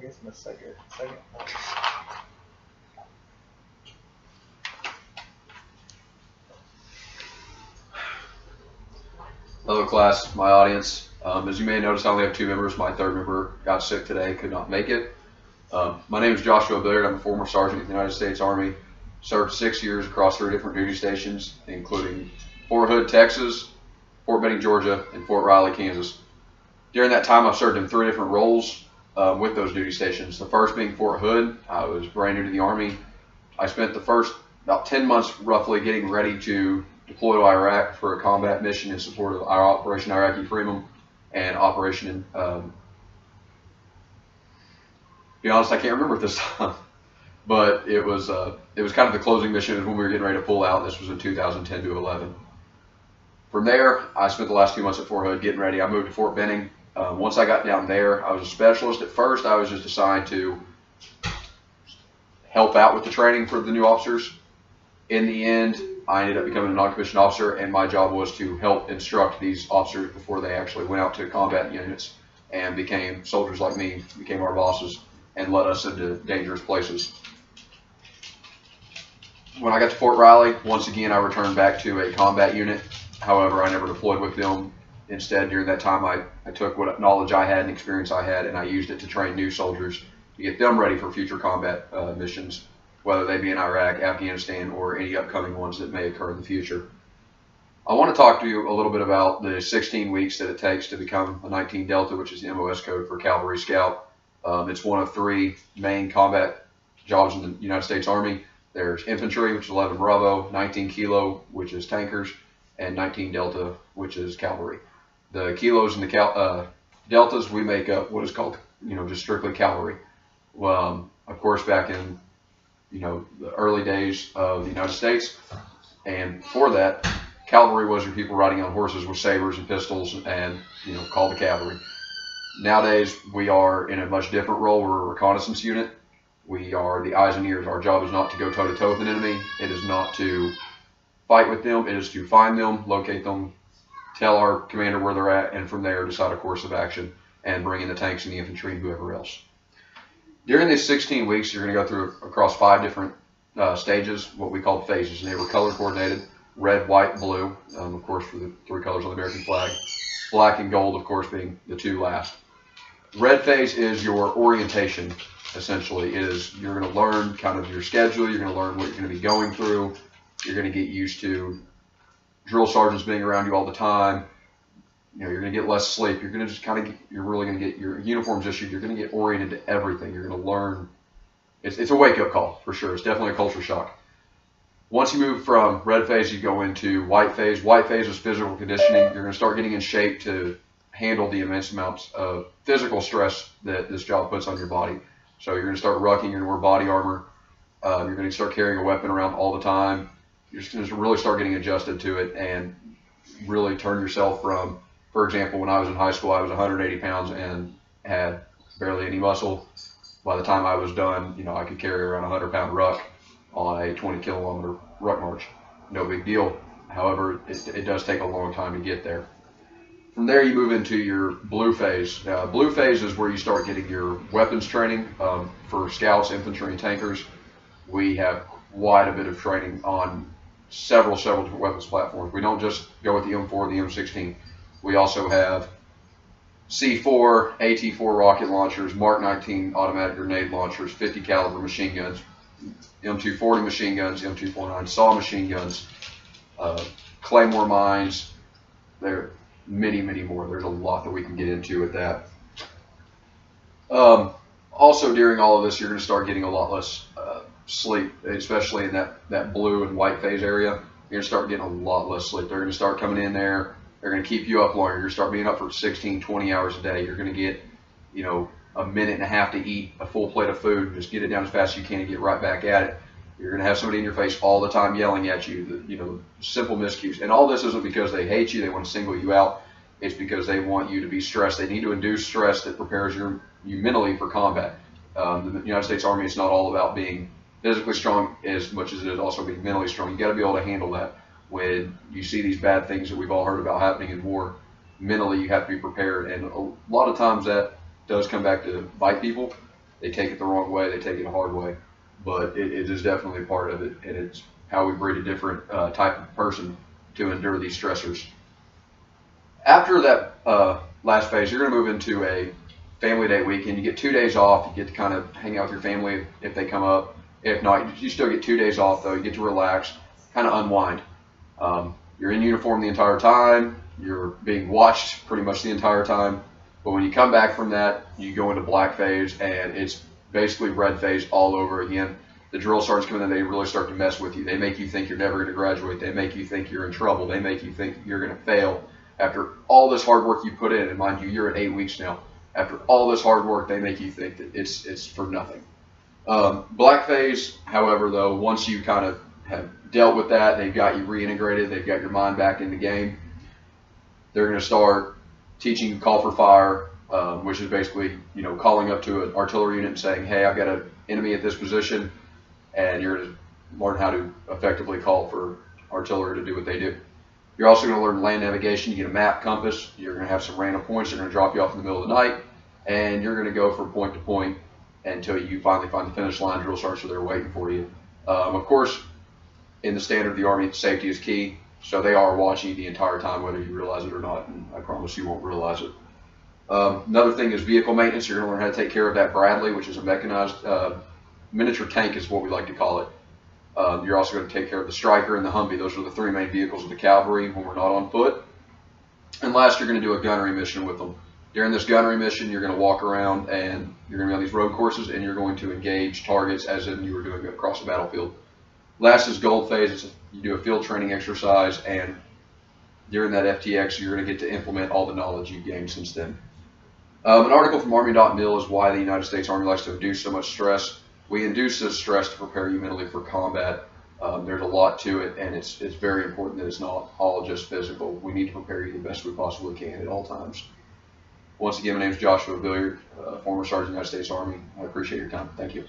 I guess my second. Hello class, my audience. As you may notice, I only have 2 members. My 3rd member got sick today, could not make it. My name is Joshua Billiard. I'm a former sergeant in the United States Army. Served 6 years across 3 different duty stations, including Fort Hood, Texas, Fort Benning, Georgia, and Fort Riley, Kansas. During that time, I've served in 3 different roles with those duty stations. The first being Fort Hood. I was brand new to the Army. I spent the first about 10 months roughly getting ready to deploy to Iraq for a combat mission in support of our Operation Iraqi Freedom and Operation, to be honest, I can't remember at this time, but it was kind of the closing mission when we were getting ready to pull out. This was in 2010 to 11. From there, I spent the last few months at Fort Hood getting ready. I moved to Fort Benning. Once I got down there, I was a specialist. At first, I was just assigned to help out with the training for the new officers. In the end, I ended up becoming a non-commissioned officer, and my job was to help instruct these officers before they actually went out to combat units and became soldiers like me, became our bosses, and led us into dangerous places. When I got to Fort Riley, once again, I returned back to a combat unit. However, I never deployed with them. Instead, during that time, I took what knowledge I had and experience I had, and I used it to train new soldiers to get them ready for future combat missions, whether they be in Iraq, Afghanistan, or any upcoming ones that may occur in the future. I want to talk to you a little bit about the 16 weeks that it takes to become a 19 Delta, which is the MOS code for Cavalry Scout. It's one of 3 main combat jobs in the United States Army. There's infantry, which is 11 Bravo, 19 Kilo, which is tankers, and 19 Delta, which is cavalry. The kilos and the deltas, we make up what is called, just strictly cavalry. Of course, back in, the early days of the United States, and before that, cavalry was your people riding on horses with sabers and pistols and, called the cavalry. Nowadays, we are in a much different role. We're a reconnaissance unit. We are the eyes and ears. Our job is not to go toe-to-toe with an enemy. It is not to fight with them. It is to find them, locate them, tell our commander where they're at, and from there decide a course of action and bring in the tanks and the infantry and whoever else. During these 16 weeks, you're going to go through across 5 different stages, what we call phases, and they were color coordinated: red, white, blue, of course, for the 3 colors on the American flag, black and gold, of course, being the 2 last. Red phase is your orientation, essentially. You're going to learn kind of your schedule, you're going to learn what you're going to be going through, you're going to get used to drill sergeants being around you all the time. You're going to get less sleep. You're going to just you're really going to get your uniforms issued. You're going to get oriented to everything. You're going to learn. It's a wake-up call, for sure. It's definitely a culture shock. Once you move from red phase, you go into white phase. White phase is physical conditioning. You're going to start getting in shape to handle the immense amounts of physical stress that this job puts on your body. So you're going to start rucking. You're going to wear body armor. You're going to start carrying a weapon around all the time. You're just going to really start getting adjusted to it and really turn yourself from, for example, when I was in high school, I was 180 pounds and had barely any muscle. By the time I was done, I could carry around a 100-pound ruck on a 20-kilometer ruck march. No big deal. However, it does take a long time to get there. From there, you move into your blue phase. Blue phase is where you start getting your weapons training for scouts, infantry, and tankers. We have quite a bit of training on several different weapons platforms. We don't just go with the M4, the M16. We also have C4, AT4 rocket launchers, Mark 19 automatic grenade launchers, 50 caliber machine guns, M240 machine guns, M249 saw machine guns, Claymore mines. There are many more. There's a lot that we can get into with that. Also, during all of this, you're going to start getting a lot less sleep, especially in that blue and white phase area. You're going to start getting a lot less sleep. They're going to start coming in there. They're going to keep you up longer. You're going to start being up for 16, 20 hours a day. You're going to get, a minute and a half to eat a full plate of food. Just get it down as fast as you can and get right back at it. You're going to have somebody in your face all the time yelling at you, simple miscues. And all this isn't because they hate you. They want to single you out. It's because they want you to be stressed. They need to induce stress that prepares you mentally for combat. The United States Army is not all about being physically strong as much as it is also being mentally strong. You got to be able to handle that. When you see these bad things that we've all heard about happening in war, mentally you have to be prepared. And a lot of times that does come back to bite people. They take it the wrong way, they take it a hard way, but it is definitely part of it, and it's how we breed a different type of person to endure these stressors. After that last phase, you're going to move into a family day weekend. You get 2 days off. You get to kind of hang out with your family if they come up. If not, you still get 2 days off, though. You get to relax, kind of unwind. You're in uniform the entire time. You're being watched pretty much the entire time. But when you come back from that, you go into black phase, and it's basically red phase all over again. The drill sergeants come in and they really start to mess with you. They make you think you're never going to graduate. They make you think you're in trouble. They make you think you're going to fail. After all this hard work you put in, and mind you, you're at 8 weeks now. After all this hard work, they make you think that it's for nothing. Black phase, however, though, once you kind of have dealt with that, they've got you reintegrated, they've got your mind back in the game, they're going to start teaching you call for fire, which is basically, calling up to an artillery unit and saying, hey, I've got an enemy at this position, and you're going to learn how to effectively call for artillery to do what they do. You're also going to learn land navigation. You get a map, compass. You're going to have some random points. They're going to drop you off in the middle of the night, and you're going to go from point to point until you finally find the finish line. Drill sergeants are there waiting for you. Of course, in the standard of the Army, safety is key, so they are watching you the entire time, whether you realize it or not, and I promise you won't realize it. Another thing is vehicle maintenance. You're going to learn how to take care of that Bradley, which is a mechanized miniature tank is what we like to call it. You're also going to take care of the Striker and the Humvee. Those are the 3 main vehicles of the cavalry when we're not on foot. And last, you're going to do a gunnery mission with them. During this gunnery mission, you're going to walk around and you're going to be on these road courses, and you're going to engage targets as if you were doing it across the battlefield. Last is gold phase. You do a field training exercise, and during that FTX, you're going to get to implement all the knowledge you've gained since then. An article from Army.mil is why the United States Army likes to induce so much stress. We induce this stress to prepare you mentally for combat. There's a lot to it, and it's very important that it's not all just physical. We need to prepare you the best we possibly can at all times. Once again, my name is Joshua Billiard, former Sergeant United States Army. I appreciate your time. Thank you.